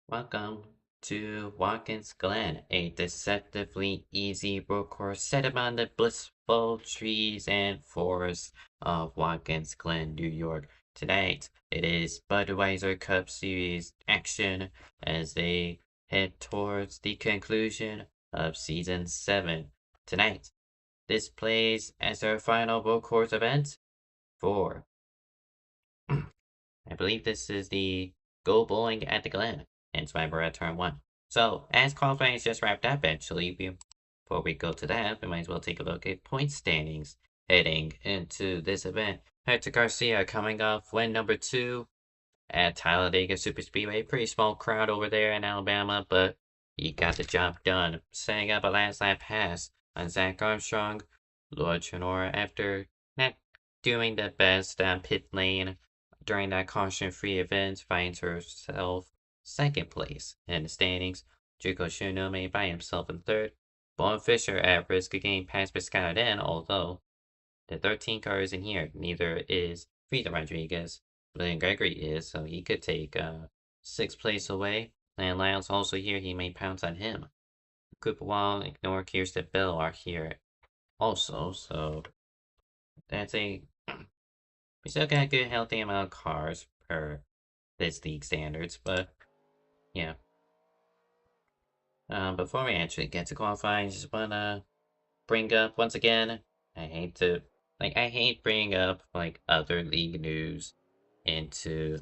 Welcome to Watkins Glen, a deceptively easy road course set among the blissful trees and forests of Watkins Glen, New York. Tonight, it is Budweiser Cup Series action as they head towards the conclusion of Season 7. Tonight, this plays as their final road course event for, I believe this is the Go Bowling at the Glen. Hence why we're at turn 1. So, as qualifying is just wrapped up, actually, before we go to that, we might as well take a look at point standings heading into this event. Hector Garcia coming off win number 2 at Talladega Superspeedway. Pretty small crowd over there in Alabama, but he got the job done, setting up a last lap pass on Zach Armstrong. Lord Trinora, after not doing the best pit lane during that caution-free event, finds herself second place in the standings. Juko Shunome by himself in third. Bowen Fisher at risk of getting past Piscata then, although the 13 car is in here. Neither is Frida Rodriguez. William Gregory is, so he could take 6th place away. And Lyle's also here. He may pounce on him. Cooper Wall, Ignore, Kirsten Bell are here also, so that's a we still got a good healthy amount of cars per this league standards, but yeah. Before we actually get to qualifying, I just wanna bring up once again, I hate bringing up other league news into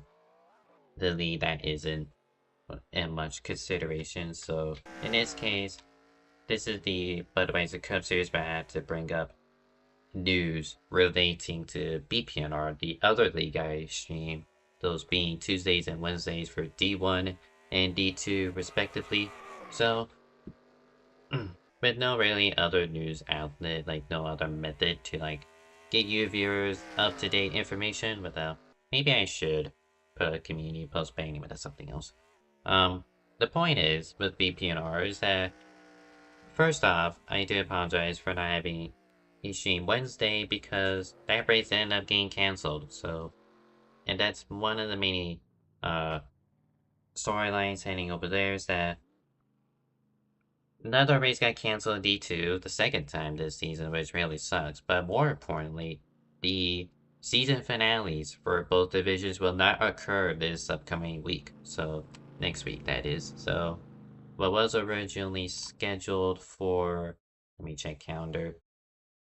the league that isn't in much consideration. So in this case, this is the Budweiser Cup Series, but I had to bring up news relating to BPNR, the other league I stream, those being Tuesdays and Wednesdays for D1 and D2 respectively. So, with no really other news outlet, no other method to get you viewers up-to-date information without, maybe I should put a community post banning, but that's something else. The point is, with BPNR is that, first off, I do apologize for not having a stream Wednesday because that race ended up getting canceled, so, and that's one of the many, storylines heading over there is that another race got canceled in D2 the second time this season, which really sucks. But more importantly, the season finales for both divisions will not occur this upcoming week. So, next week, that is. So, what was originally scheduled for, let me check calendar,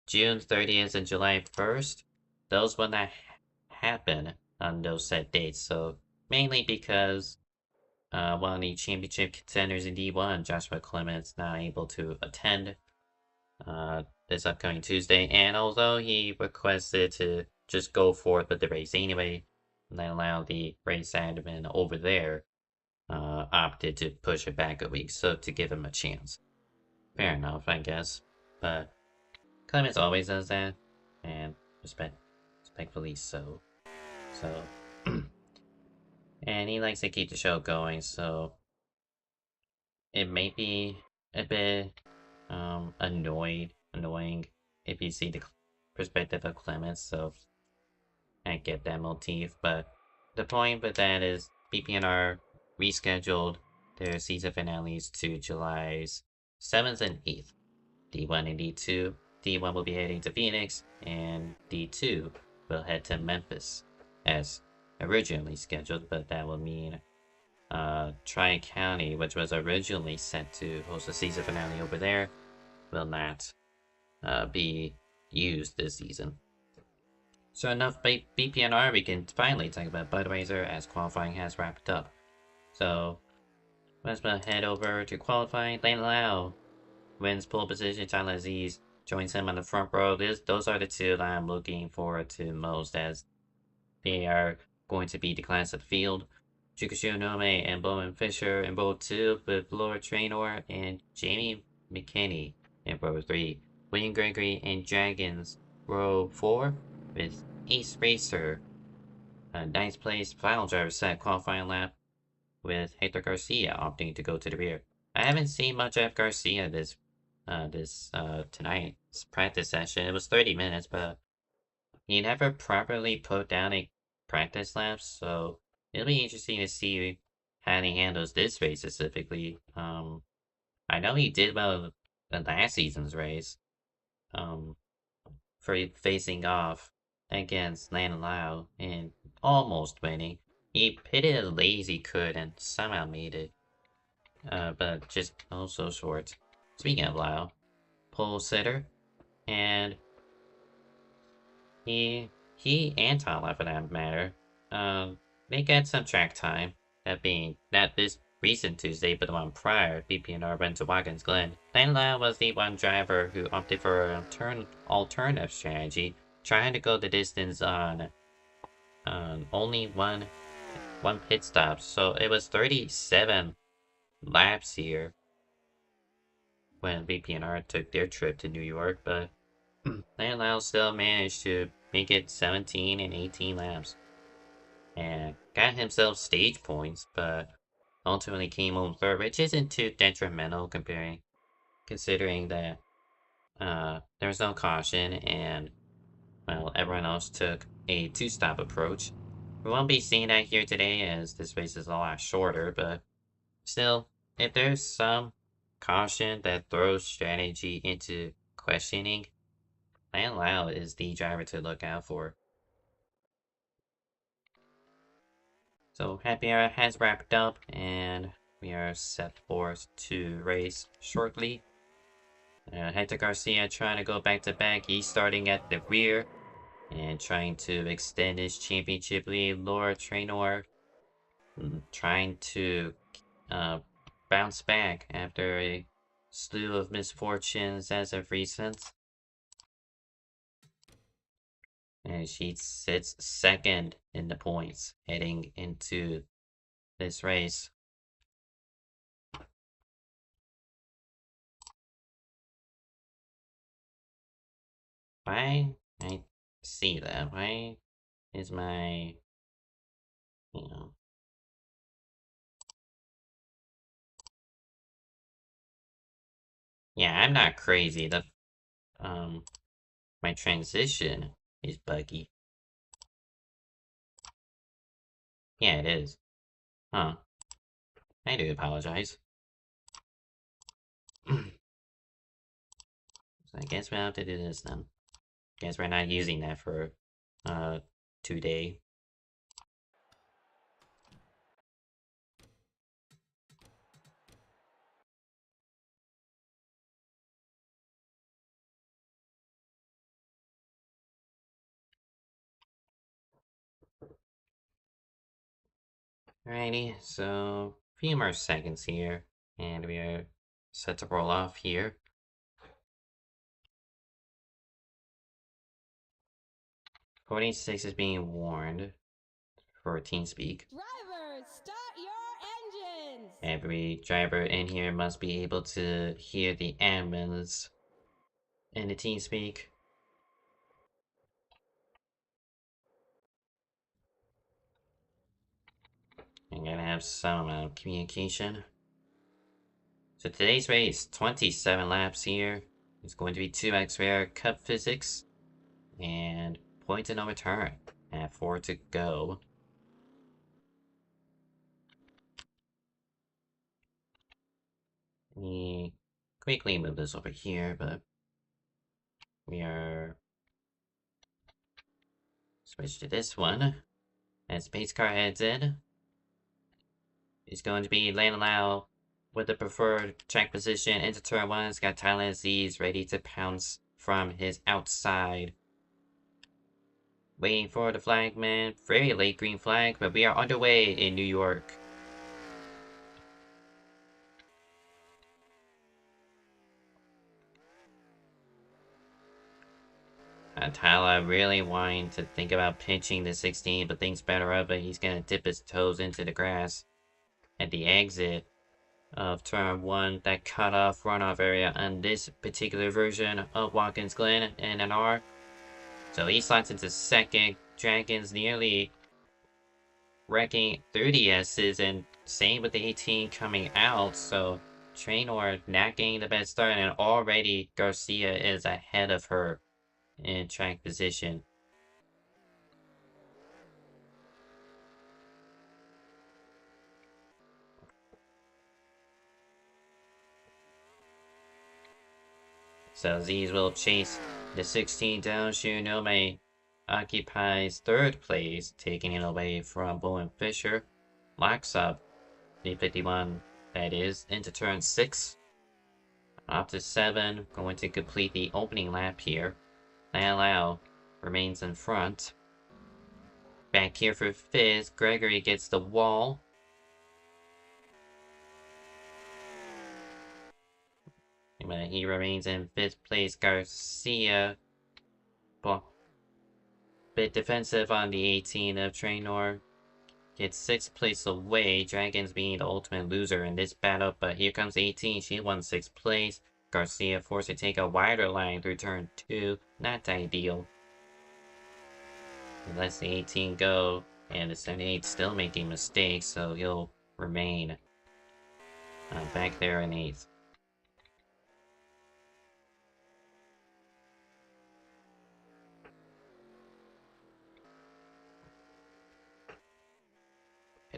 June 30th and July 1st, those will not happen on those set dates. So, mainly because one of the championship contenders in D1, Joshua Clements, not able to attend this upcoming Tuesday. And although he requested to just go forth with the race anyway, and then allow the race admin over there opted to push it back a week, so to give him a chance. Fair enough, I guess. But Clements always does that, and respectfully so. So. And he likes to keep the show going, so it may be a bit annoying if you see the perspective of Clemens, so I get that motif. But the point with that is BPNR rescheduled their season finales to July's 7th and 8th. D1 and D2. D1 will be heading to Phoenix, and D2 will head to Memphis as originally scheduled, but that will mean Tri-County, which was originally set to host the season finale over there, will not be used this season. So enough BPNR, we can finally talk about Budweiser as qualifying has wrapped up. So let's head over to qualifying. Lane Lau wins pole position. Tyler Aziz joins him on the front row. Those are the two that I'm looking forward to most, as they are going to be the class of the field. Chukashu Nome and Bowman Fisher in row 2, with Laura Traynor and Jamie McKinney in row 3. William Gregory and Dragons row 4, with Ace Racer 9th place final driver set qualifying lap, with Hector Garcia opting to go to the rear. I haven't seen much of Garcia this tonight's practice session. It was 30 minutes, but he never properly put down a practice lap, so it'll be interesting to see how he handles this race specifically. I know he did well in last season's race. Um, for facing off against Lan Lao and almost winning. He pitted as late as he could and somehow made it. But just also short. Speaking of Lao, pole sitter, and he and Tala for that matter, they got some track time. That being not this recent Tuesday, but the one prior, VPNR went to Watkins Glen. Lan Lao was the one driver who opted for an alternative strategy, trying to go the distance on only one pit stop. So it was 37 laps here when VPNR took their trip to New York, but Lan Lao still managed to make it 17 and 18 laps and got himself stage points, but ultimately came home third, which isn't too detrimental considering that there was no caution and well, everyone else took a two-stop approach. We won't be seeing that here today as this race is a lot shorter, but still, if there's some caution that throws strategy into questioning, Lan Lao is the driver to look out for. So Happy Hour has wrapped up and we are set for to race shortly. Hector Garcia trying to go back to back. He's starting at the rear and trying to extend his championship lead. Laura Traynor trying to bounce back after a slew of misfortunes as of recent. And she sits second in the points heading into this race. Why? I see that. Why is my, you know, yeah, I'm not crazy. My transition is buggy. Yeah, it is. Huh. I do apologize. So I guess we'll have to do this then. Guess we're not using that for, today. Alrighty, so a few more seconds here, and we are set to roll off here. 46 is being warned for TeamSpeak. Drivers, start your engines! Every driver in here must be able to hear the admins in the TeamSpeak. I'm gonna have some amount of communication. So today's race, 27 laps here. It's going to be 2x rare cup physics and points in no return. At 4 to go. Let me quickly move this over here, but we are switch to this one. As Space Car heads in, it's going to be Lan Lao with the preferred track position into turn 1. It's got Thailand Aziz ready to pounce from his outside. Waiting for the flagman. Very late green flag, but we are underway in New York. Tyler really wanting to think about pinching the 16, but thinks better of it. He's going to dip his toes into the grass at the exit of turn 1, that cutoff runoff area on this particular version of Watkins Glen and NR. So he slides into second. Dragons nearly wrecking through the S's, and same with the 18 coming out. So Traynor not getting the best start, and already Garcia is ahead of her in track position. So these will chase the 16 down. Shinome occupies third place, taking it away from Bowen Fisher. Locks up the 51, that is, into turn 6. Up to 7, going to complete the opening lap here. Lau remains in front. Back here for 5th, Gregory gets the wall. But he remains in 5th place. Garcia, bit defensive on the 18 of Traynor. Gets 6th place away. Dragons being the ultimate loser in this battle. But here comes 18. She won 6th place. Garcia forced to take a wider line through turn 2. Not ideal. He lets the 18 go. And the 78 still making mistakes. So he'll remain back there in 8th.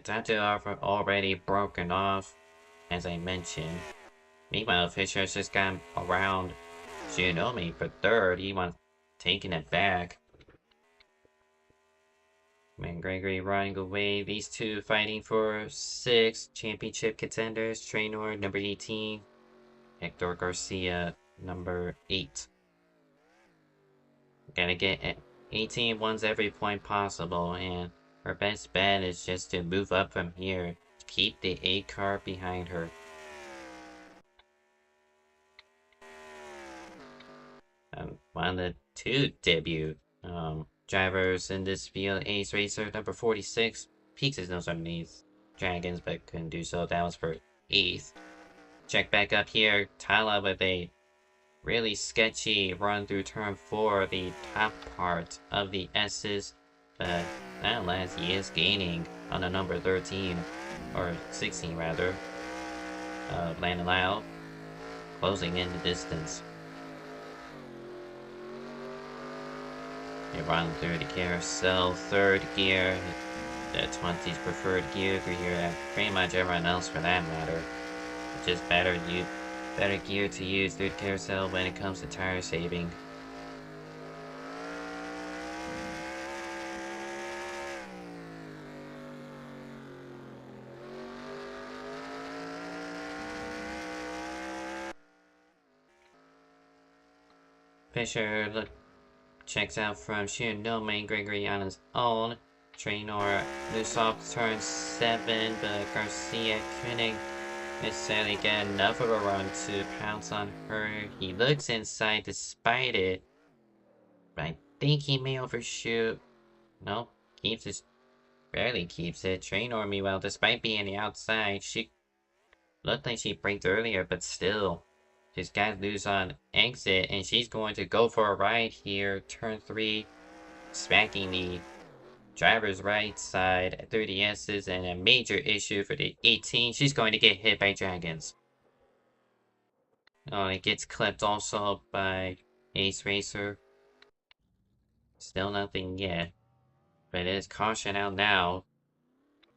Tattoo offer already broken off, as I mentioned. Meanwhile, Fisher's just got around Shinomi for 3rd. He wants taking it back. And Gregory running away. These two fighting for 6th championship contenders. Traynor, number 18. Hector Garcia, number 8. Gotta get 18 wins every point possible, and her best bet is just to move up from here. Keep the 8 car behind her. One of the 2 debut drivers in this field, Ace Racer, number 46. Peaks his nose underneath Dragons, but couldn't do so. That was for 8th. Check back up here. Tala with a really sketchy run through turn 4, the top part of the S's. But nonetheless, he is gaining on the number 13, or 16 rather. Landon Lau, closing in the distance. They run through the carousel, 3rd gear, the 20's preferred gear through here, pretty much everyone else for that matter. It's just better gear to use through the carousel when it comes to tire saving. Fisher checks out from Shinome and Gregory on his own. Traynor moves off turn 7, but Garcia couldn't necessarily get enough of a run to pounce on her. He looks inside despite it, but I think he may overshoot. Nope, barely keeps it. Traynor, meanwhile, despite being on the outside, she looked like she braked earlier, but still. She's got loose on exit, and she's going to go for a ride here. Turn 3, smacking the driver's right side through the S's, and a major issue for the 18. She's going to get hit by Dragons. Oh, it gets clipped also by Ace Racer. Still nothing yet, but it is caution out now.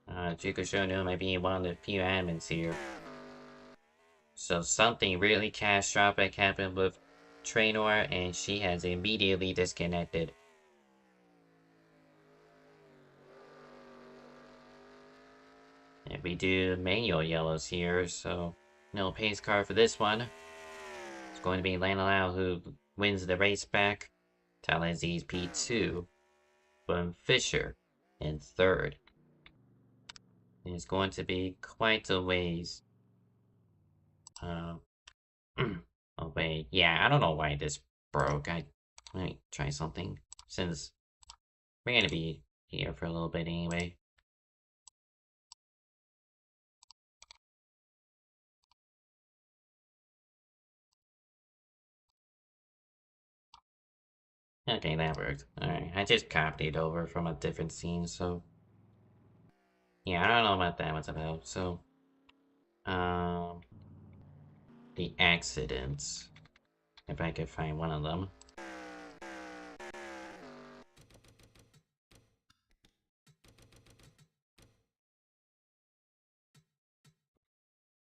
Jukushono might be one of the few admins here. So something really catastrophic happened with Traynor, and she has immediately disconnected. And we do manual yellows here, so no pace car for this one. It's going to be Lana Lau who wins the race back. Talazi's P2. Boone Fisher in 3rd. It's going to be quite a ways. Oh wait, yeah, I don't know why this broke. I might try something, since we're gonna be here for a little bit anyway. Okay, that worked. Alright, I just copied it over from a different scene, so yeah, I don't know what that was about. So the accidents, if I could find one of them.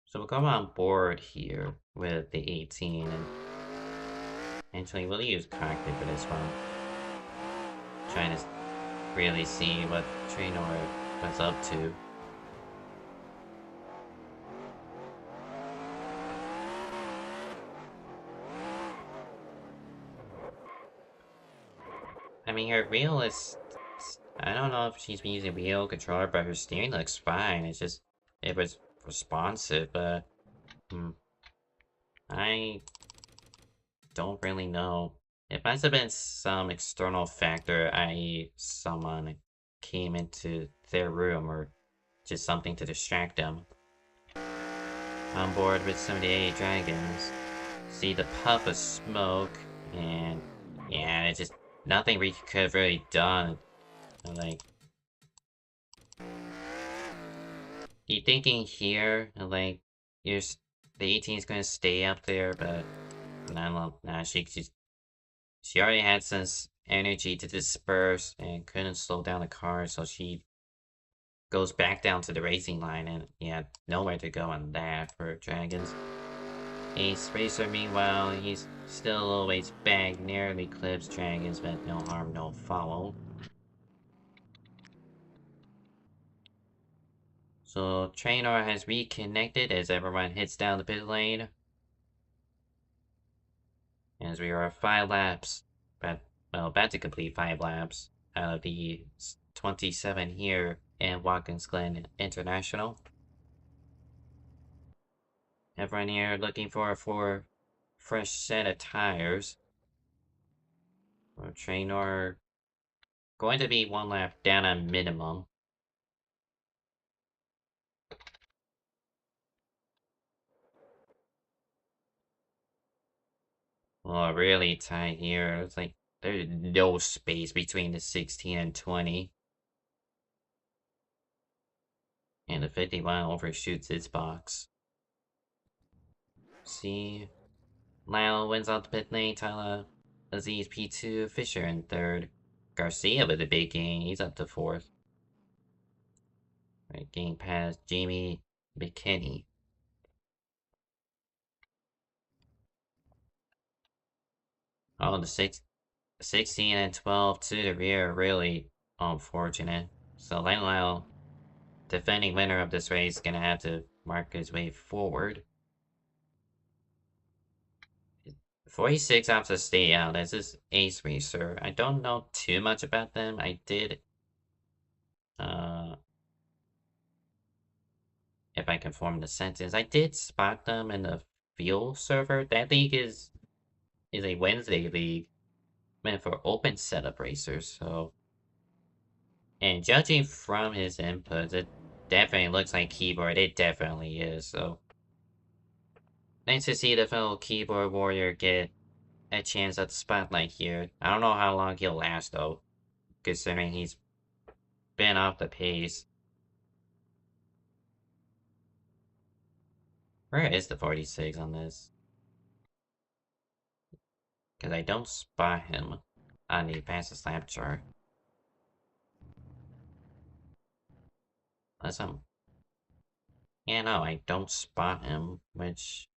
So we'll come on board here with the 18, and Actually, we'll use cockpit for this one. Trying to really see what Trainor was up to. I mean, her wheel is... I don't know if she's been using wheel controller, but her steering looks fine. It's just... It was responsive, but... I don't really know. It must have been some external factor, i.e. someone came into their room or just something to distract them. On board with 78 dragons. See the puff of smoke, and yeah, it's just nothing we could have really done. Like, you thinking here, like, the 18 is gonna stay up there, but nah, she already had some energy to disperse and couldn't slow down the car, so she goes back down to the racing line, and yeah, nowhere to go on that for dragons. Ace Racer, meanwhile, he's still a little ways back, nearly clips dragons, but no harm, no foul. So, Trainor has reconnected as everyone hits down the pit lane. As we are 5 laps, about to complete 5 laps out of the 27 here in Watkins Glen International. Everyone here looking for a fresh set of tires. Trainor going to be 1 lap down at minimum. Well, really tight here. It's like there's no space between the 16 and 20. And the 51 overshoots its box. See, Lyle wins out the pit lane. Tyler Aziz P2, Fisher in 3rd. Garcia with a big gain. He's up to 4th. Right, getting past Jamie McKinney. Oh, the 16 and 12 to the rear, really unfortunate. So Lyle, defending winner of this race, gonna have to mark his way forward. 46 opts to stay out. This is Ace Racer. I don't know too much about them. I did, if I can form the sentence, I did spot them in the fuel server. That league is a Wednesday league meant for open setup racers, so. And judging from his inputs, it definitely looks like keyboard. It definitely is, so. Nice to see the fellow keyboard warrior get a chance at the spotlight here. I don't know how long he'll last, though, considering he's been off the pace. Where is the 46 on this? Because I don't spot him on the fastest lap chart. Unless I'm... Yeah, no, I don't spot him, which...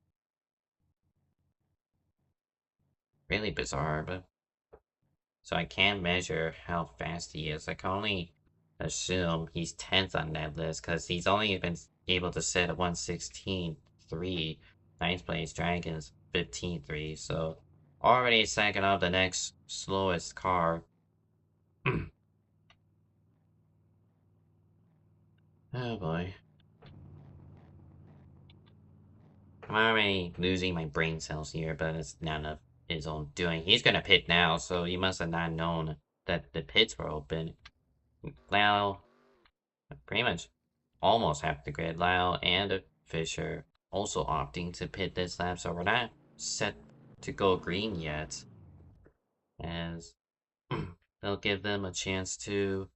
really bizarre, but... So I can't measure how fast he is. I can only assume he's 10th on that list, because he's only been able to set a 1:16.3. 9th place Dragons 15.3, so... Already second up the next slowest car. Oh boy. I'm already losing my brain cells here, but it's none of his own doing. He's gonna pit now, so he must have not known that the pits were open. Lau, pretty much almost half the grid. Lau and Fisher also opting to pit this lap, so we're not set to go green yet. As they'll give them a chance to,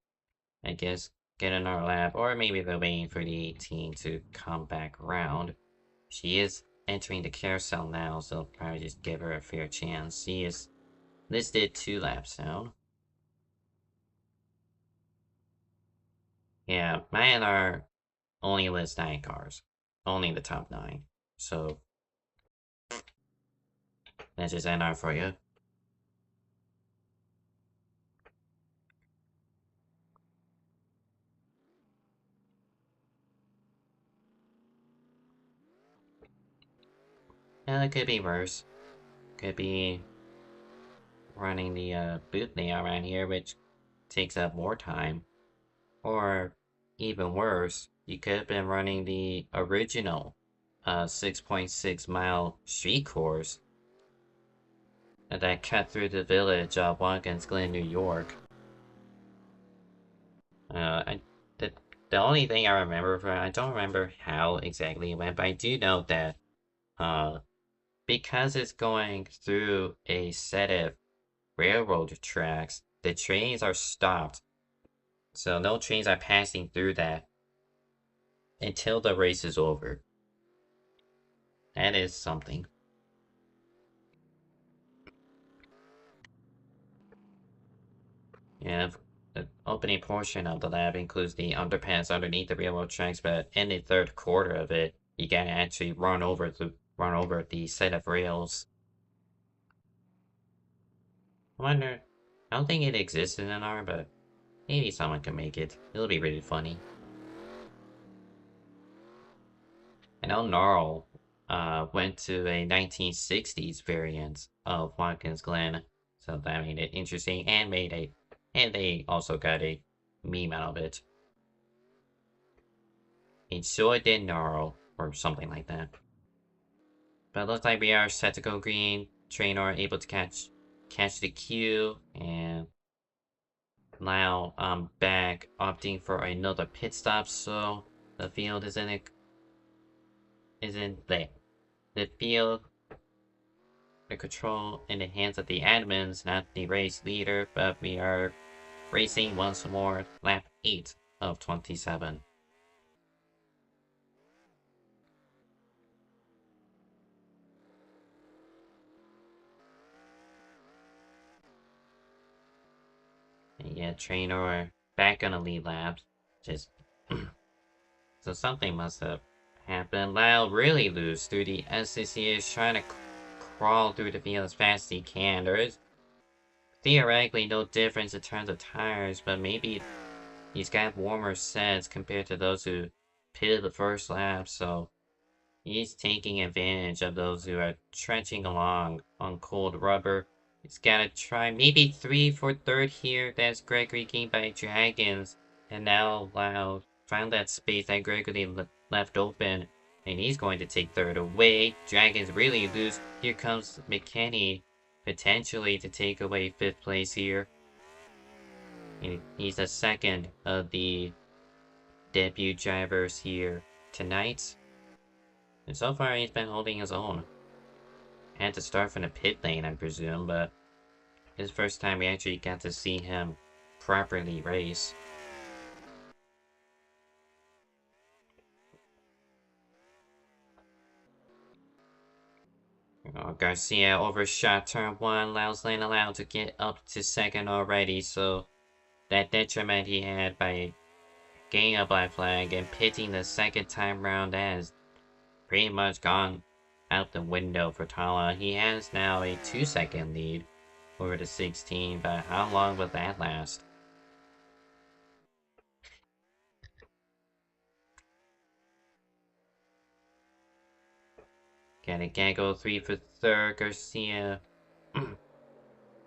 I guess, get another lap, or maybe they're waiting for the 18 to come back around. She is entering the carousel now, so I'll probably just give her a fair chance. She is listed 2 laps down. Yeah, my NR only lists 9 cars. Only the top 9. So, that's just NR for you. Well, it could be worse. Could be running the boot layout around here, which takes up more time. Or even worse, you could have been running the original 6.6 mile street course that cut through the village of Watkins, Glen, New York. I, the, the only thing I remember from I don't remember how exactly it went, but I do know that uh, because it's going through a set of railroad tracks, the trains are stopped. So no trains are passing through that until the race is over. That is something. Yeah, the opening portion of the lab includes the underpass underneath the railroad tracks, but in the third quarter of it, you gotta actually run over the set of rails. I wonder. I don't think it exists in NR, but maybe someone can make it. It'll be really funny. I know Gnarl went to a 1960s variant of Watkins Glen, so that made it interesting and they also got a meme out of it. And so did Gnarl, or something like that. But it looks like we are set to go green. Trainer able to catch the cue, and now I'm back opting for another pit stop, so the field isn't there. The field, the control in the hands of the admins, not the race leader, but we are racing once more, lap 8 of 27. And yeah, trainer back on the lead lap. Just so something must have happened. Lyle really loose through the SCCS, trying to crawl through the field as fast as he can. There is theoretically no difference in terms of tires, but maybe he's got warmer sets compared to those who pitted the first lap, so he's taking advantage of those who are trenching along on cold rubber. He's gotta try maybe 3 for third here. That's Gregory gained by Dragons. And now Lau found that space that Gregory left open. And he's going to take third away. Dragons really loose. Here comes McKinney, potentially to take away 5th place here. And he's the second of the debut drivers here tonight. And so far, he's been holding his own. Had to start from the pit lane, I presume, but it's the first time we actually got to see him properly race. Oh, Garcia overshot turn 1, allows Lane allowed to get up to second already, so that detriment he had by getting a black flag and pitting the second time round has pretty much gone out the window for Tala. He has now a 2-second lead over the 16, but how long will that last? Gotta gaggle 3 for third. Garcia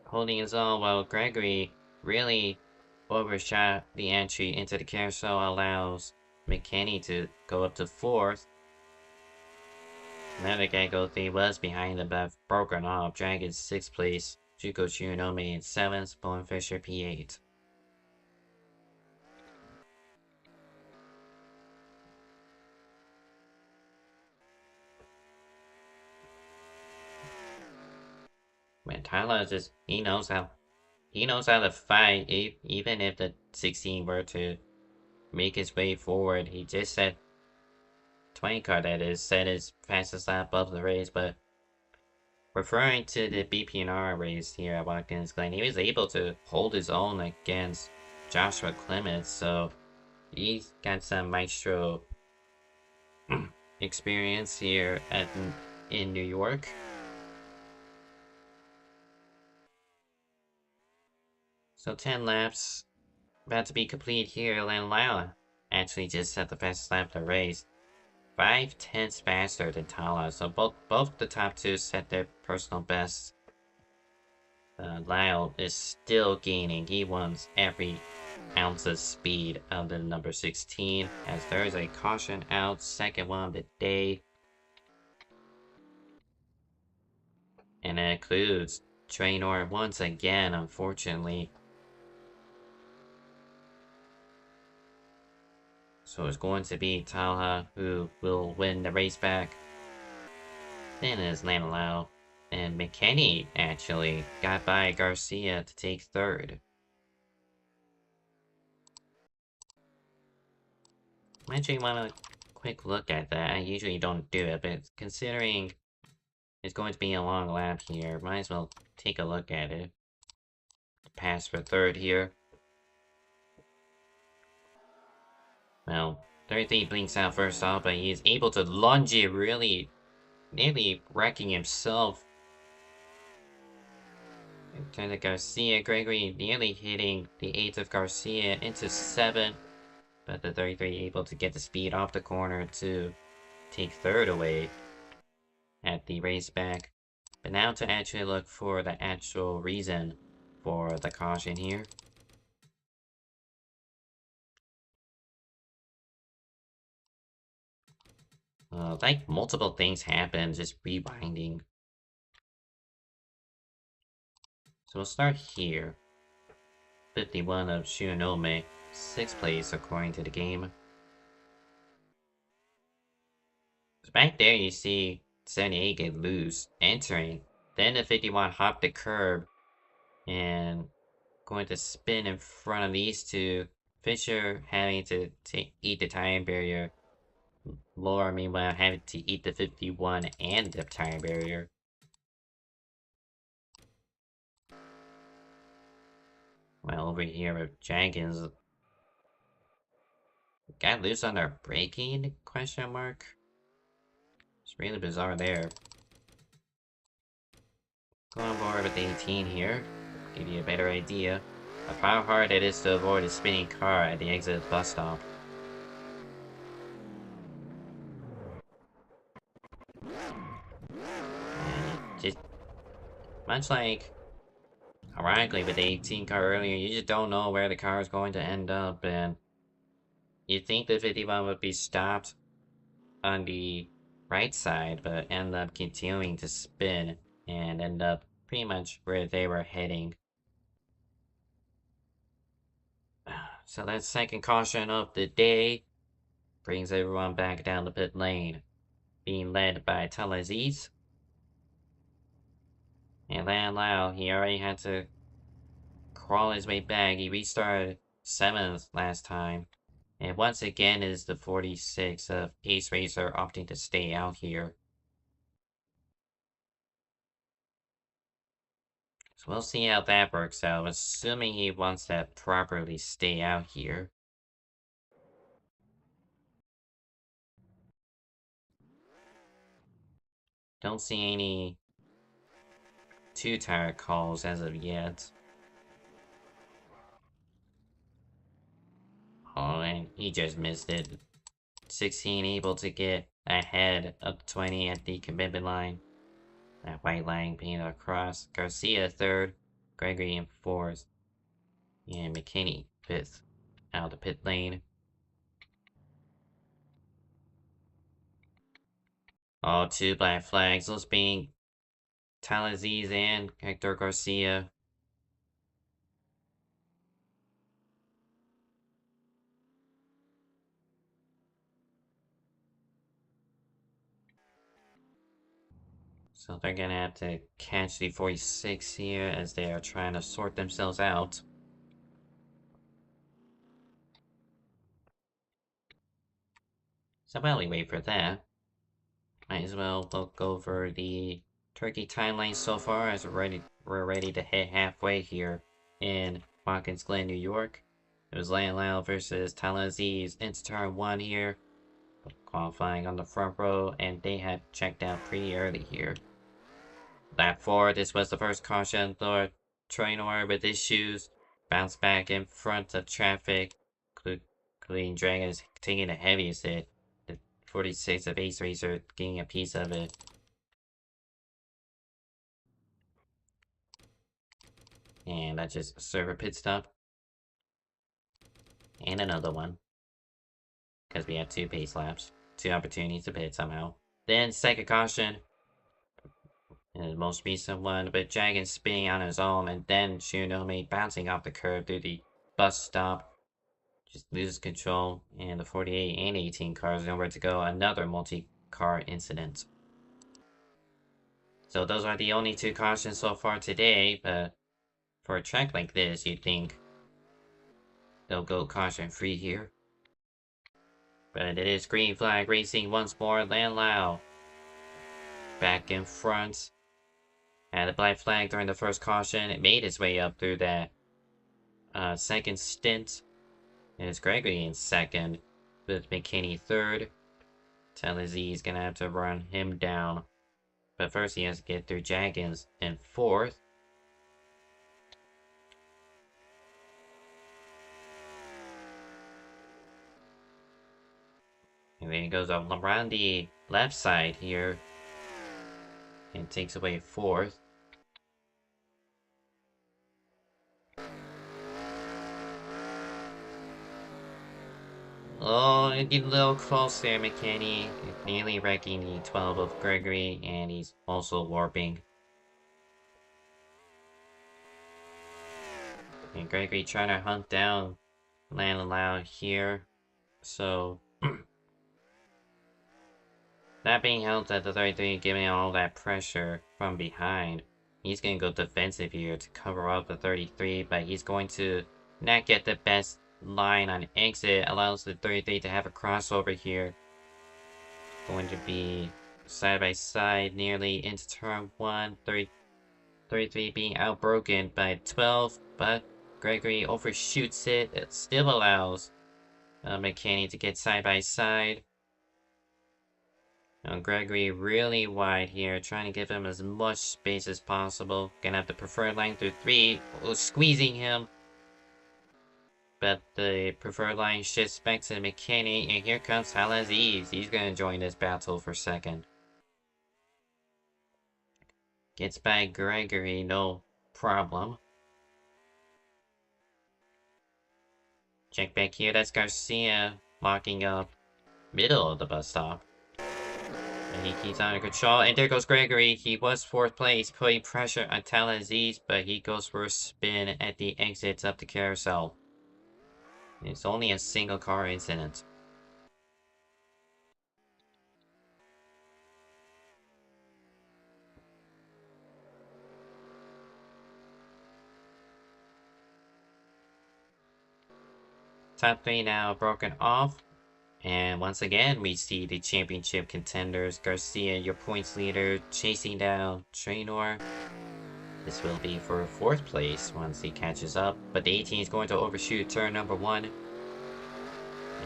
holding his own while Gregory really overshot the entry into the carousel, allows McKinney to go up to 4th. Another gaggle 3 was behind him but broken off. Dragon's 6th place. Juko Chironome in 7th. Bowen Fisher P8. Man, Tyler just he knows how to fight. Even if the 16 were to make his way forward, he just said 20 car that is set his fastest lap of the race. But referring to the BPNR race here at Watkins Glen, he was able to hold his own against Joshua Clements, so he's got some maestro experience here in New York. So 10 laps about to be complete here. Lan Lao actually just set the fastest lap of the race. 5/10 faster than Tala, so both the top two set their personal bests. Lyle is still gaining. He wants every ounce of speed of the number 16, as there is a caution out, second one of the day. And it includes Trainor once again, unfortunately. So it's going to be Talha who will win the race back. Then is Lanalao. And McKinney actually got by Garcia to take third. I actually want a quick look at that. I usually don't do it, but considering it's going to be a long lap here, might as well take a look at it. Pass for third here. Well, 33 blinks out first off, but he is able to lunge it, really nearly wrecking himself. In terms of Garcia, Gregory nearly hitting the 8th of Garcia into 7, but the 33 able to get the speed off the corner to take third away at the race back. But now to actually look for the actual reason for the caution here. Like multiple things happen, just rewinding. So we'll start here. 51 of Shunome, 6th place according to the game. So back there you see 78 get loose, entering. Then the 51 hop the curb and going to spin in front of these two. Fisher having to eat the time barrier. Laura meanwhile having to eat the 51 and the time barrier. Well, over here with Jenkins, got loose on their braking? Question mark. It's really bizarre there. Go on board with 18 here. Give you a better idea of how hard it is to avoid a spinning car at the exit of the bus stop. And just much like ironically with the 18 car earlier, you just don't know where the car is going to end up, and you'd think the 51 would be stopped on the right side, but end up continuing to spin and end up pretty much where they were heading. So that second caution of the day brings everyone back down the pit lane, being led by Talaziz. And Lan Lao, he already had to crawl his way back. He restarted 7th last time. And once again is the 46 of Ace Racer opting to stay out here. So we'll see how that works out, assuming he wants to properly stay out here. Don't see any two-tire calls as of yet. Oh, and he just missed it. 16 able to get ahead of 20 at the commitment line. That white line painted across. Garcia 3rd, Gregory in 4th, and McKinney 5th out of the pit lane. All 2 black flags, those being Talaziz and Hector Garcia. So they're gonna have to catch the 46 here as they are trying to sort themselves out. So while we wait for that, might as well look over the Turkey timeline so far as we're ready to hit halfway here in Watkins, Glen, New York. It was Lan Lao versus Talaziz into turn 1 here. Qualifying on the front row, and they had checked out pretty early here. Lap 4, this was the first caution. Lord Trainor with issues. Bounced back in front of traffic. Including Dragons taking the heaviest hit. The 46 of Ace Racer getting a piece of it. And that's just a server pit stop. And another one. Because we have 2 pace laps. 2 opportunities to pit somehow. Then second caution. And the most recent one, but Dragon spinning on his own, and then Shunome bouncing off the curb through the bus stop. Just loses control, and the 48 and 18 cars nowhere to go. Another multi-car incident. So those are the only 2 cautions so far today, but for a track like this, you'd think they'll go caution-free here. But it is green flag racing once more. Landlau back in front. Had a black flag during the first caution. It made its way up through that second stint. And it's Gregory in second, with McKinney third. Telezzi gonna have to run him down. But first he has to get through Jaggins in fourth. And then he goes around the left side here. And takes away fourth. Oh, getting a little close there, McKinney. Nearly wrecking the 12 of Gregory, and he's also warping. And Gregory trying to hunt down Landau here. So, that being held at the 33, giving all that pressure from behind. He's going to go defensive here to cover up the 33, but he's going to not get the best line on exit. Allows the 33 to have a crossover here. Going to be side by side nearly into turn 1. 33 being outbroken by 12, but Gregory overshoots it. It still allows McKinney to get side by side. Now Gregory really wide here, trying to give him as much space as possible. Gonna have the preferred line through 3, squeezing him. But the preferred line shifts back to McKinney, and here comes Halaziz. He's gonna join this battle for second. Gets by Gregory, no problem. Check back here, that's Garcia locking up middle of the bus stop. And he keeps under control, and there goes Gregory. He was 4th place, putting pressure on Talaziz, but he goes for a spin at the exits up the carousel. It's only a single car incident. Top 3 now broken off. And once again, we see the championship contenders. Garcia, your points leader, chasing down Traynor. This will be for 4th place once he catches up. But the 18 is going to overshoot turn number 1.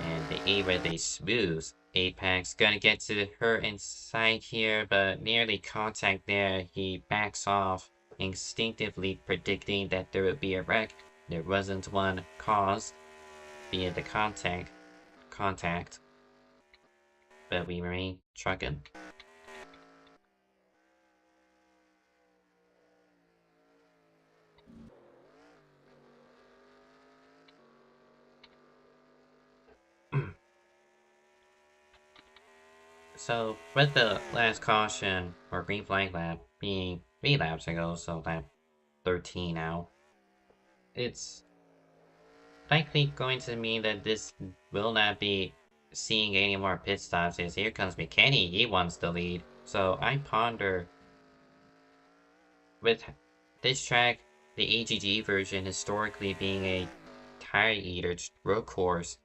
And the A with a smooth Apex. Gonna get to her inside here, but nearly contact there. He backs off, instinctively predicting that there would be a wreck. There wasn't one caused via the contact, but we remain trucking. So, with the last caution, or green flag lap, being 3 laps ago, so lap 13 now, it's likely going to mean that this will not be seeing any more pit stops, as here comes McKinney, he wants the lead. So I ponder, with this track, the AGG version historically being a tire eater road course,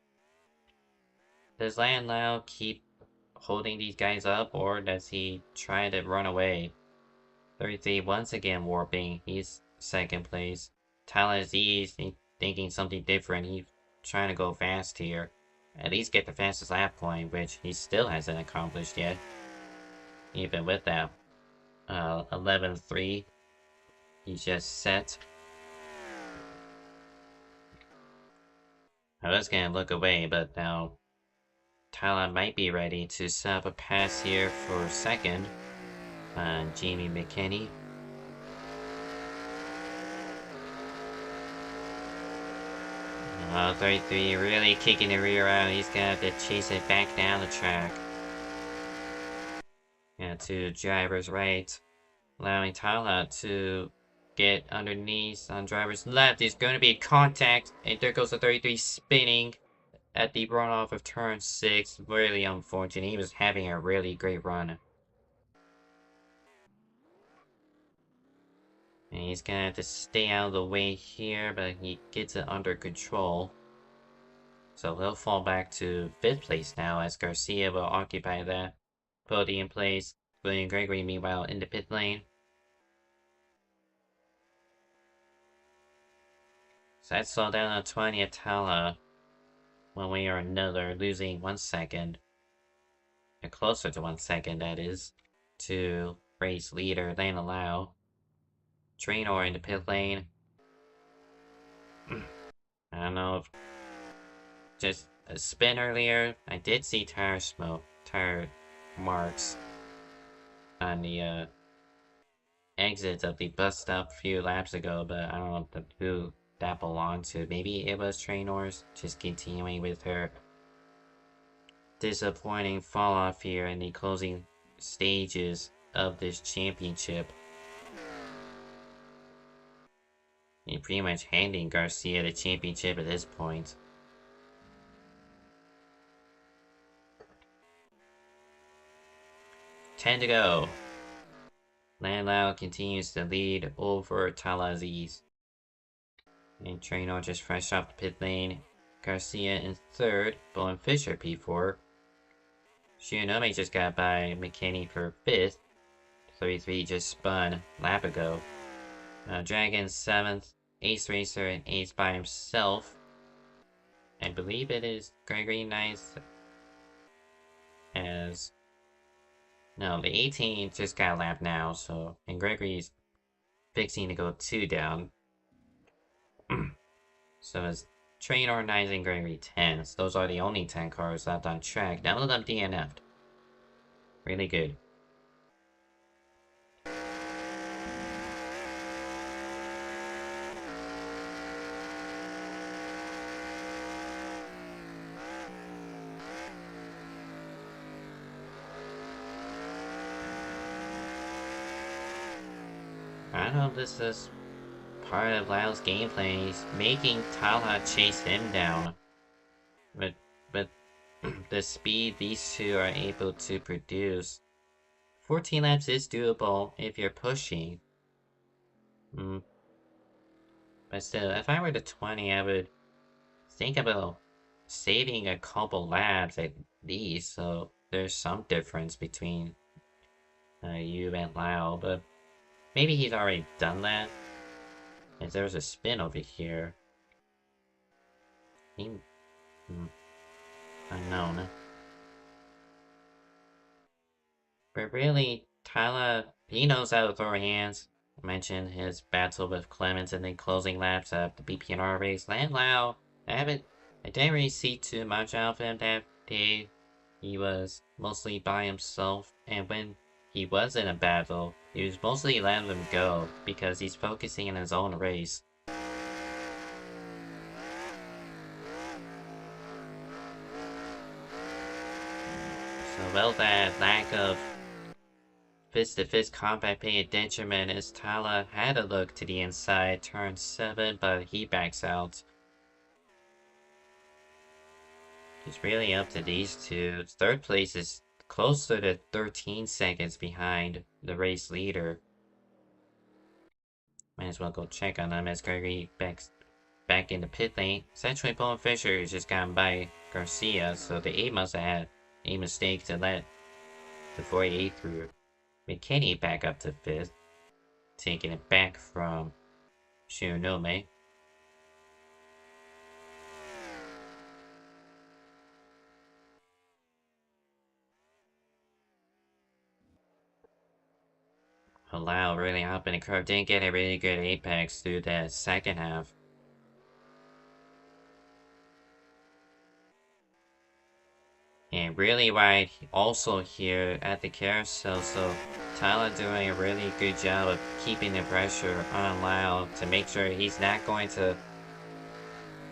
does Landau keep holding these guys up, or does he try to run away? 33 once again warping, he's 2nd place. Talaziz thinking something different, he's trying to go fast here. At least get the fastest lap point, which he still hasn't accomplished yet. Even with that 11-3, he's just set. I was gonna look away, but now Talon might be ready to set up a pass here for second on Jamie McKinney. Oh, 33 really kicking the rear out. He's gonna have to chase it back down the track. Yeah, to driver's right, allowing Talon to get underneath on driver's left. There's going to be contact, and there goes the 33 spinning at the runoff of turn 6. Really unfortunate. He was having a really great run. And he's gonna have to stay out of the way here, but he gets it under control. So he'll fall back to 5th place now as Garcia will occupy that podium place. William Gregory, meanwhile, in the pit lane. So that's slowed down on 20 at Tala. One way or another, losing 1 second. Or closer to 1 second, that is. To race leader, Lane Lau. Trainor in the pit lane. I don't know if just a spin earlier. I did see tire marks on the exits of the bus stop a few laps ago, but I don't know who that belonged to. Maybe it was Trainor's, just continuing with her disappointing fall off here in the closing stages of this championship. And pretty much handing Garcia the championship at this point. Ten to go. Landau continues to lead over Talaziz. And Trainor just fresh off the pit lane. Garcia in 3rd. Bowen Fisher P4. Shionome just got by McKinney for 5th. 33 just spun lap ago. Dragon 7th. Ace Racer and Ace by himself. I believe it is Gregory 9th. As... No, the 18 just got a lap now, so... And Gregory's fixing to go 2 down. So it's Trainor 9th and Gregory 10th. Those are the only 10 cars left on track. None of them DNF'd. Really good. I don't know if this is part of Lau's gameplay. He's making Talha chase him down. But the speed these two are able to produce. 14 laps is doable if you're pushing. But still, if I were to 20, I would think about saving a couple laps at least, so there's some difference between you and Lau, but maybe he's already done that. As there's a spin over here. Unknown. But really, Tyler, he knows how to throw hands. I mentioned his battle with Clemens and then closing laps of the BPNR race. Lau, I didn't really see too much out of him that day. He was mostly by himself, and when he was in a battle, he was mostly letting them go because he's focusing on his own race. So, well, that lack of fist-to-fist combat paying a detriment as Tala had a look to the inside, turn 7, but he backs out. It's really up to these two. 3rd place is closer to 13 seconds behind the race leader. Might as well go check on them as Gregory back in the pit lane. Essentially, Bowen Fisher has just gotten by Garcia, so the 8 must have had a mistake to let the 48 through. McKinney back up to 5th, taking it back from Shionome. Lau really up in the curve, didn't get a really good apex through that second half. And really wide also here at the carousel, so Tyler doing a really good job of keeping the pressure on Lau to make sure he's not going to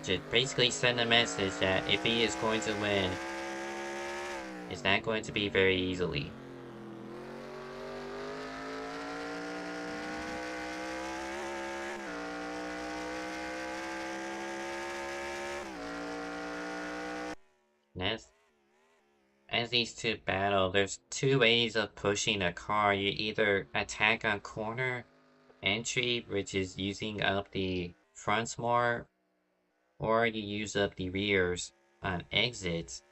just basically send a message that if he is going to win, it's not going to be very easily. And as these two battle, there's two ways of pushing a car. You either attack on corner entry, which is using up the fronts more, or you use up the rears on exits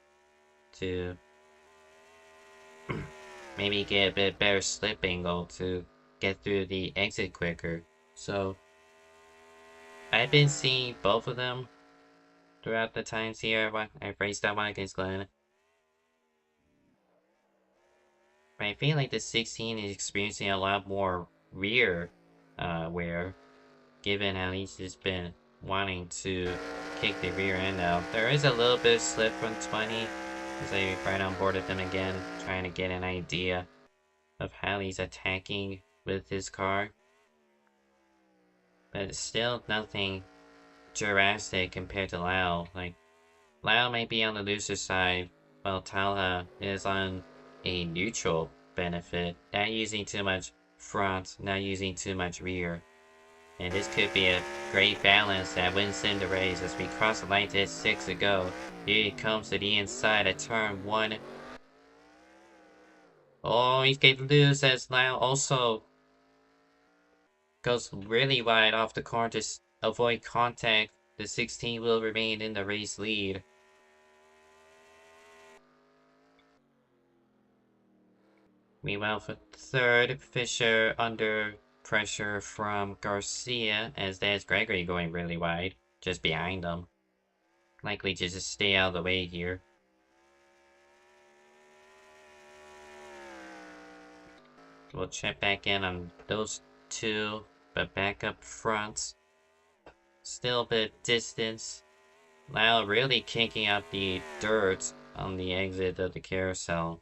to maybe get a bit better slip angle to get through the exit quicker. So I've been seeing both of them throughout the times here I've raced that Watkins Glen. But I feel like the 16 is experiencing a lot more rear wear, given how he's just been wanting to kick the rear end out. There is a little bit of slip from 20, as I right on board with him again, trying to get an idea of how he's attacking with his car. But it's still nothing drastic compared to Lau. Like, Lau might be on the looser side, while Talha is on a neutral benefit, not using too much front, not using too much rear. And this could be a great balance that wins him the race as we cross the line to hit 6 to go. Here he comes to the inside at turn 1. Oh, he's getting loose as Lau also goes really wide off the corner to avoid contact. The 16 will remain in the race lead. Meanwhile, for third, Fisher under pressure from Garcia, as there's Gregory going really wide, just behind them. Likely to just stay out of the way here. We'll check back in on those two, but back up front. Still a bit distance. Lau really kicking up the dirt on the exit of the carousel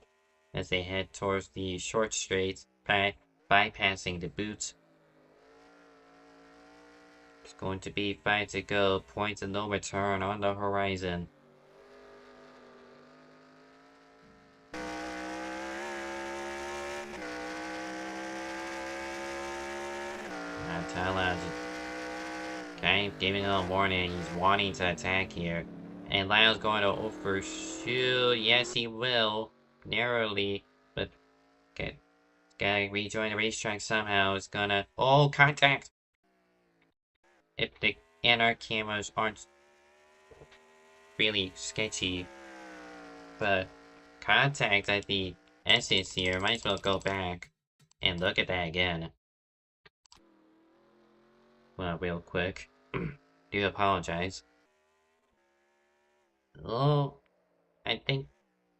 as they head towards the short straight, bypassing the boot. It's going to be 5 to go, points of no return on the horizon. Tyler kind of giving a warning, he's wanting to attack here. And Lau's going to overshoot, yes he will, narrowly, but gotta rejoin the racetrack somehow. It's gonna, oh, contact! If the NR cameras aren't really sketchy, but contact at the essence here, might as well go back and look at that again. Well, real quick. Do apologize. Oh, I think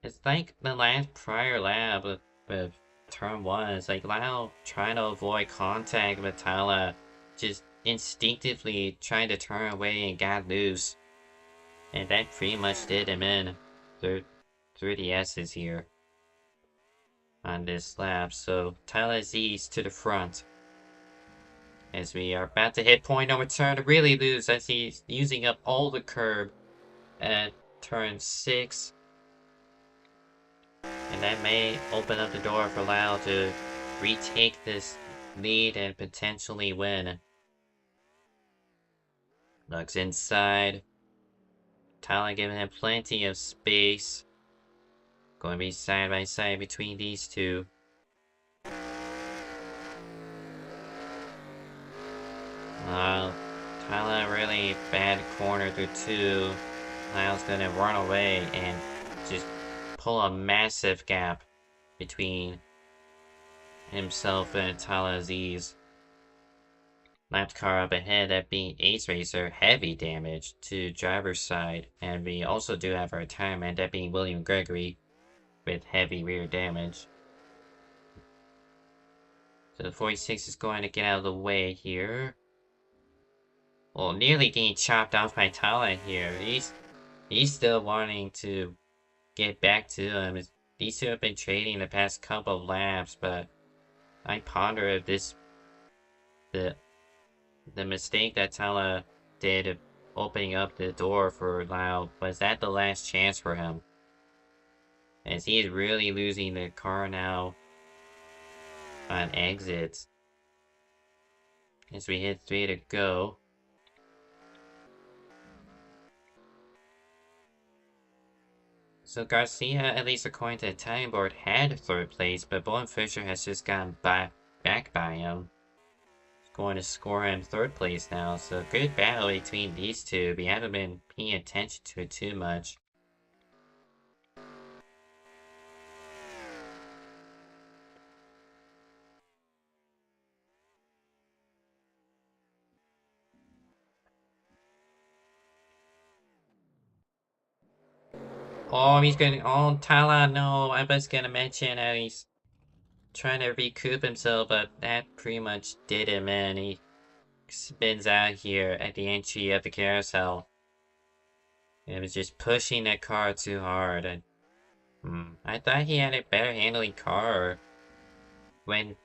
it's like the last prior lab with turn 1. It's like Lau trying to avoid contact with Tala, just instinctively trying to turn away and got loose. And that pretty much did him in through the S's here on this lap. So Tala Z's to the front. As we are about to hit point no return to really lose as he's using up all the curb at turn 6. And that may open up the door for Lau to retake this lead and potentially win. Looks inside. Tyler giving him plenty of space. Going to be side by side between these two. Tyler really bad corner through 2. Lau's gonna run away and just pull a massive gap between himself and Tyler Aziz. Lap car up ahead, that being Ace Racer, heavy damage to driver's side. And we also do have our retirement, that being William Gregory, with heavy rear damage. So the 46 is going to get out of the way here. Well, nearly getting chopped off by Tyler here. He's still wanting to get back to him. These two have been trading the past couple of laps, but I ponder if the mistake that Tala did of opening up the door for Lau, was that the last chance for him? As he is really losing the car now on exits. As we hit 3 to go. So Garcia, at least according to the time board, had 3rd place, but Bowen Fisher has just gotten back by him. He's going to score him 3rd place now, so good battle between these two. We haven't been paying attention to it too much. Oh, he's gonna. Oh, Tala, no. I was gonna mention how he's trying to recoup himself, but that pretty much did him in. He spins out here at the entry of the carousel. It was just pushing that car too hard. I thought he had a better handling car when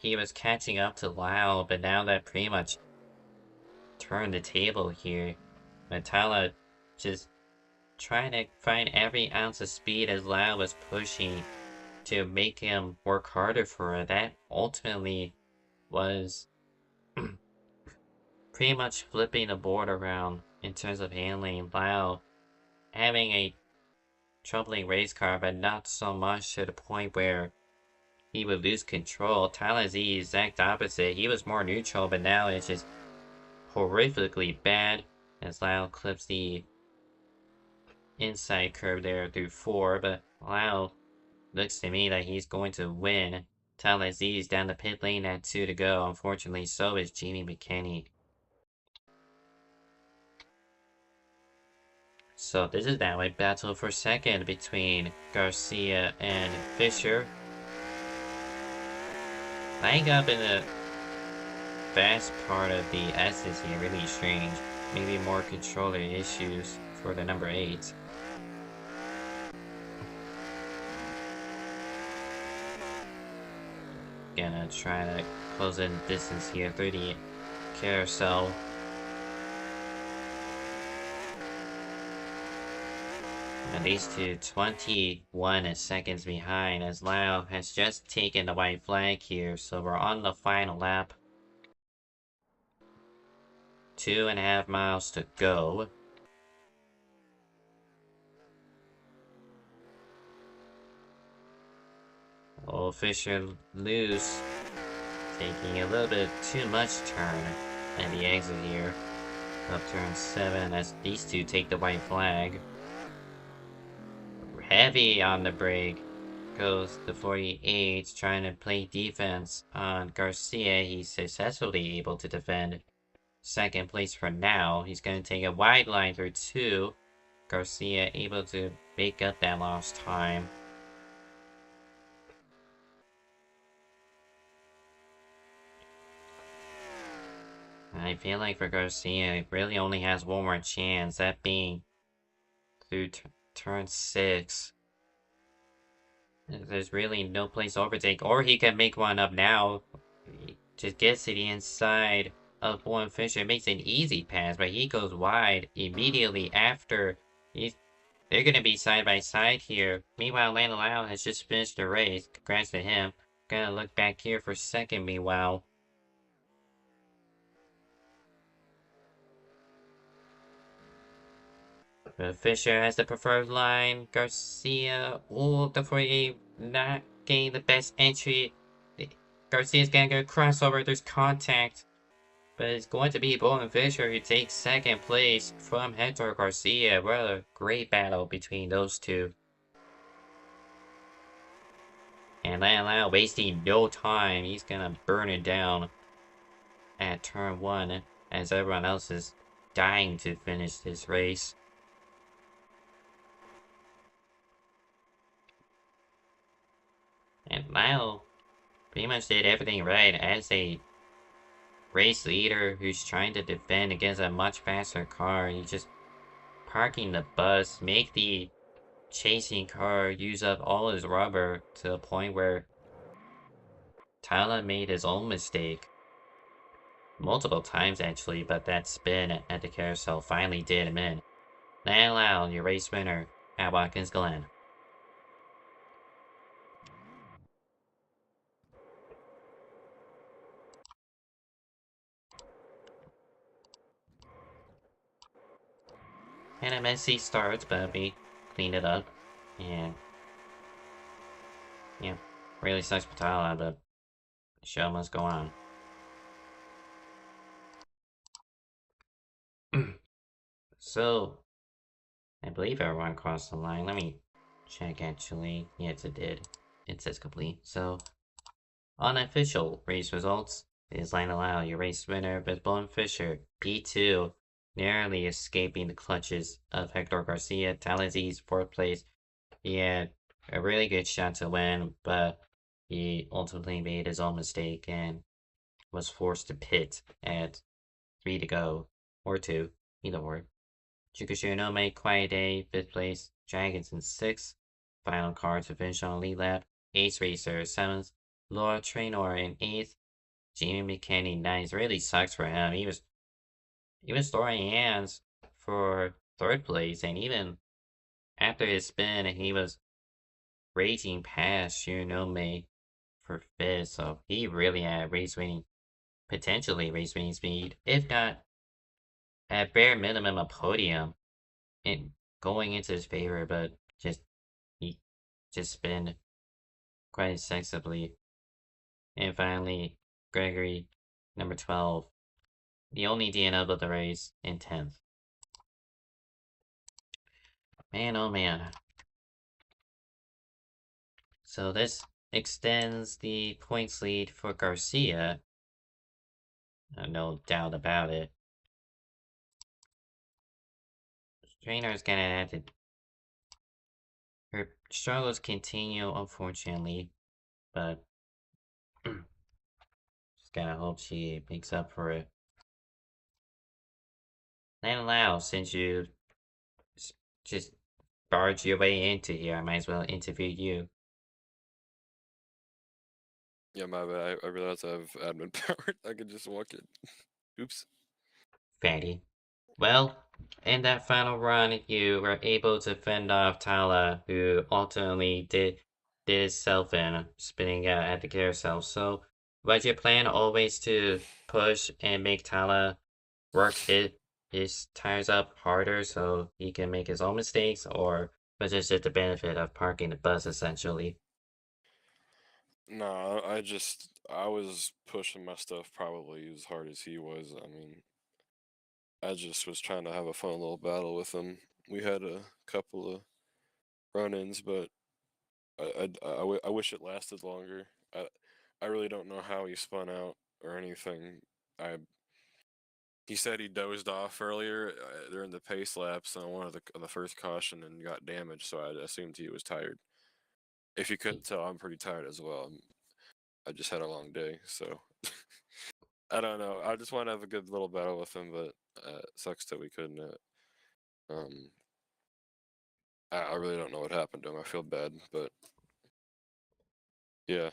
he was catching up to Lau, but now that pretty much turned the table here. Matala just trying to find every ounce of speed as Lau was pushing to make him work harder for it. That ultimately was pretty much flipping the board around in terms of handling. Lau having a troubling race car, but not so much to the point where he would lose control. Tyler Z, exact opposite. He was more neutral, but now it's just horrifically bad as Lau clips the inside curve there through 4, but Lau looks to me like he's going to win. Tyler Z is down the pit lane at 2 to go. Unfortunately, so is Jamie McKinney. So this is now a battle for 2nd between Garcia and Fisher. Lying up in the fast part of the S's here, really strange. Maybe more controller issues for the number 8. Gonna try to close in distance here through the carousel. And these two 21 seconds behind as Lau has just taken the white flag here, so we're on the final lap. 2.5 miles to go. Oh, Fisher loose, taking a little bit too much turn at the exit here. Up turn 7 as these two take the white flag. Heavy on the brake goes the 48, trying to play defense on Garcia. He's successfully able to defend 2nd place for now. He's going to take a wide line through 2. Garcia able to make up that lost time. I feel like for Garcia, he really only has one more chance, that being through turn 6. There's really no place to overtake, or he can make one up now. He just gets to the inside of Bowen Fisher, makes an easy pass, but he goes wide immediately after. They're going to be side by side here. Meanwhile, Lando Lau has just finished the race. Congrats to him. Gonna look back here for 2nd meanwhile. Fisher has the preferred line. Garcia, the 48, not getting the best entry. Garcia's gonna go crossover. There's contact. But it's going to be Bowen Fisher who takes 2nd place from Hector Garcia. What a great battle between those two. And Lau wasting no time. He's gonna burn it down at turn 1 as everyone else is dying to finish this race. And Lau pretty much did everything right as a race leader who's trying to defend against a much faster car. He's just parking the bus, make the chasing car used up all his rubber to the point where Tyler made his own mistake multiple times actually, but that spin at the carousel finally did him in. Now loud, your race winner at Watkins Glen. And a messy start, but we cleaned it up. And yeah, really sucks for Tyler, but the show must go on. So, I believe everyone crossed the line. Let me check actually. Yes, it did. It says complete. So, unofficial race results is line allow your race winner, Bisbal Fisher, P2, narrowly escaping the clutches of Hector Garcia. Talazi's fourth place. He had a really good shot to win, but he ultimately made his own mistake and was forced to pit at 3 to go, or 2, either or. Chikushiro Quiet Day, 5th place. Dragons in 6th. Final car to finish on lead lap. Ace Racer, 7th. Laura Traynor in 8th. Jamie McKinney, 9th. Really sucks for him. He was throwing hands for 3rd place, and even after his spin, he was raging past Shironome for 5th, so he really had potentially race winning speed, if not at bare minimum a podium in going into his favor, but he just spun quite sensibly. And finally, Gregory, number 12, the only DNF of the race, in 10th. Man, oh man. So this extends the points lead for Garcia. No doubt about it. Trainer's gonna have to. Her struggles continue, unfortunately, but just gotta hope she makes up for it. And Lau, since you just barged your way into here, I might as well interview you. Yeah, my bad. I realized I have admin power. I could just walk it. Oops. Fatty. Well, in that final run, you were able to fend off Tala, who ultimately did himself in, spinning out at the carousel. So, was your plan always to push and make Tala work his tires up harder so he can make his own mistakes, or was it just the benefit of parking the bus essentially? No, I was pushing my stuff probably as hard as he was. I mean, I just was trying to have a fun little battle with him. We had a couple of run-ins, but I wish it lasted longer. I really don't know how he spun out or anything. I He said he dozed off earlier during the pace laps on one of the first caution and got damaged, so I assumed he was tired. If you couldn't tell, I'm pretty tired as well. I just had a long day, so I don't know. I just want to have a good little battle with him, but sucks that we couldn't. Um, I really don't know what happened to him. I feel bad, but yeah.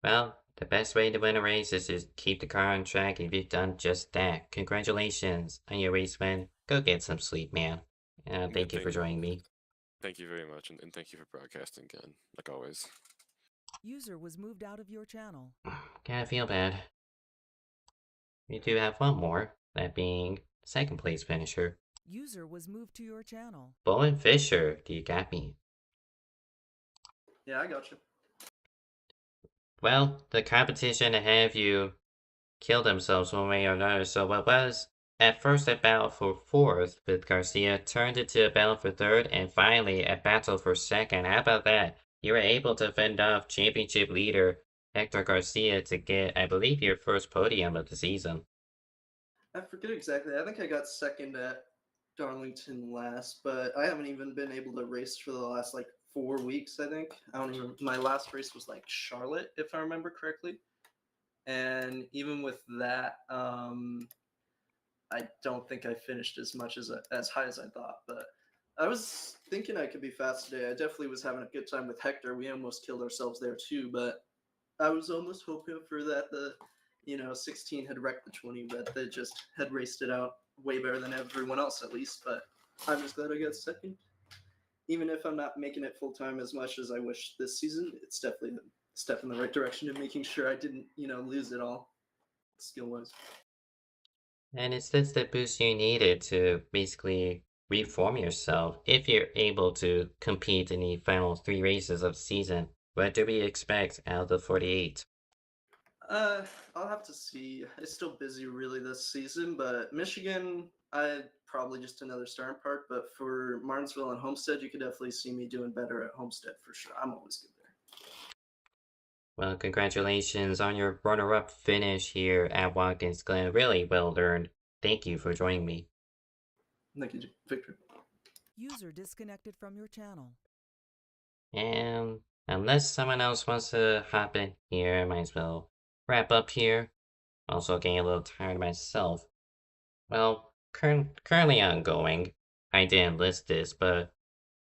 Well, the best way to win a race is to keep the car on track, and you've done just that. Congratulations on your race win. Go get some sleep, man. Yeah, Thank you for joining me. thank you very much, and thank you for broadcasting again, like always. User was moved out of your channel. Kinda feel bad. We do have one more, that being second place finisher. User was moved to your channel. Bowen Fisher, do you got me? Yeah, I got you. Well, the competition ahead of you killed themselves one way or another, so what was at first a battle for fourth with Garcia turned into a battle for third, and finally a battle for second. How about that? You were able to fend off championship leader Hector Garcia to get, I believe, your first podium of the season. I forget exactly. I think I got second at Darlington last, but I haven't even been able to race for the last like 4 weeks. I think I don't even. My last race was like Charlotte, if I remember correctly, and even with that, I don't think I finished as high as I thought. But I was thinking I could be fast today. I definitely was having a good time with Hector. We almost killed ourselves there too, but I was almost hoping for that the 16 had wrecked the 20, but they just had raced it out way better than everyone else at least. But I'm just glad I got second. Even if I'm not making it full time as much as I wish this season, it's definitely a step in the right direction and making sure I didn't, lose it all skill wise. And it's just the boost you needed to basically reform yourself. If you're able to compete in the final 3 races of the season, what do we expect out of the 48? I'll have to see. It's still busy really this season, but Michigan, I probably just another starting part. But for Martinsville and Homestead, you could definitely see me doing better at Homestead for sure. I'm always good there. Well, congratulations on your runner-up finish here at Watkins, Glen. Really well earned. Thank you for joining me. Thank you, Victor. User disconnected from your channel. And unless someone else wants to hop in here, I might as well wrap up here. Also getting a little tired myself. Well, currently ongoing. I didn't list this, but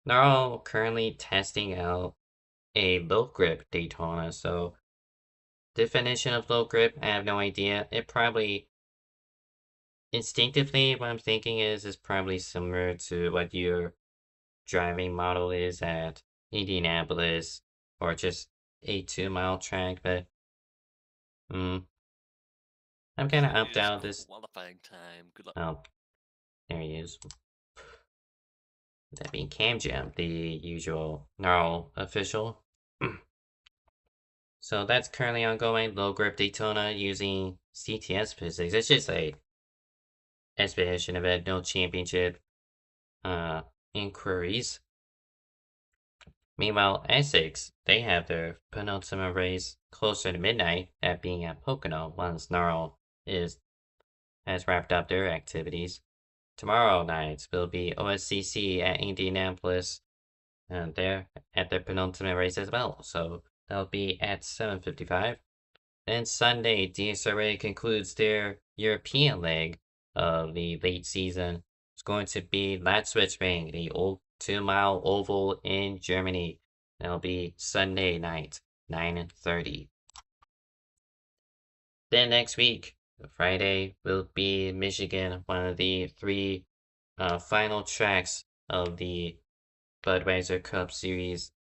they're all currently testing out a low grip Daytona. So definition of low grip, I have no idea. It probably instinctively what I'm thinking is probably similar to what your driving model is at Indianapolis or just a 2-mile track, but I'm kind of upped out this. Qualifying time. Good luck. Oh, there he is. That being Cam Jam, the usual Gnarl official. So that's currently ongoing. Low grip Daytona using CTS physics. It's just a expedition event, no championship inquiries. Meanwhile, Essex, they have their penultimate race closer to midnight, that being at Pocono, once Gnarl has wrapped up their activities. Tomorrow night will be OSCC at Indianapolis, and they're at their penultimate race as well, so that'll be at 7:55. Then Sunday, DSRA concludes their European leg of the late season. It's going to be Latzwitzring, the old 2-mile oval in Germany. That'll be Sunday night, 9:30. Then next week, Friday, will be Michigan, one of the 3 final tracks of the Budweiser Cup Series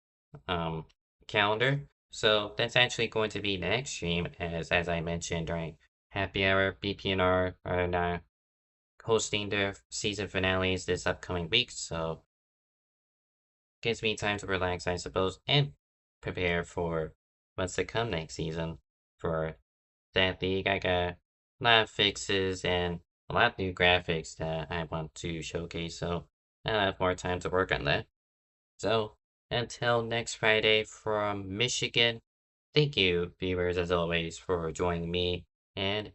calendar. So that's actually going to be the next stream, as I mentioned during Happy Hour. BPNR are now hosting their season finales this upcoming week, so gives me time to relax, I suppose, and prepare for what's to come next season. For that league, I got a lot of fixes and a lot of new graphics that I want to showcase, so I'll have more time to work on that. So, until next Friday from Michigan, thank you, viewers, as always, for joining me, and